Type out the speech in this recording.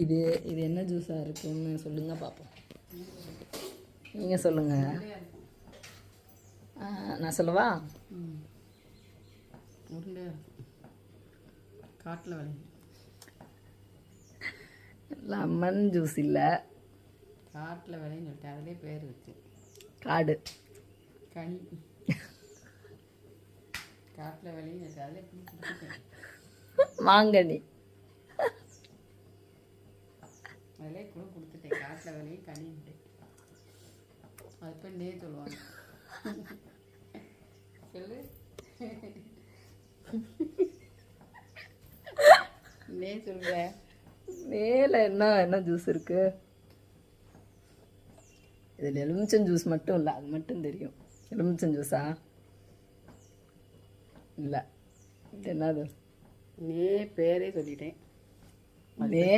இது இது என்ன ஜூஸாக இருக்குன்னு சொல்லுங்கள் பார்ப்போம். நீங்கள் சொல்லுங்கள். நான் சொல்லவா? உருண்டை காட்டில் விளையும். லெமன் ஜூஸ் இல்லை, காட்டில் விளையும் சொல்லிட்டு அதிலே பேர் வச்சு. காடு கனி காட்டில் விளையும் சொல்லிட்டு அதிலே கொடுத்துட்டேன். மாங்கனி அதிலே கூட கொடுத்துட்டேன். காட்டில் விளையும் கனின்ட்டு அது போய் நே சொல்லுவாங்க. சொல்லு நே சொல்ற. மேலே என்ன ஜூஸ் இருக்கு? இதில் எலுமிச்சம் ஜூஸ் மட்டும் இல்லை, அது மட்டும் தெரியும். எலுமிச்சம் ஜூஸா? இல்லை, இது என்னது? நே பேரே சொல்லிட்டேன். நே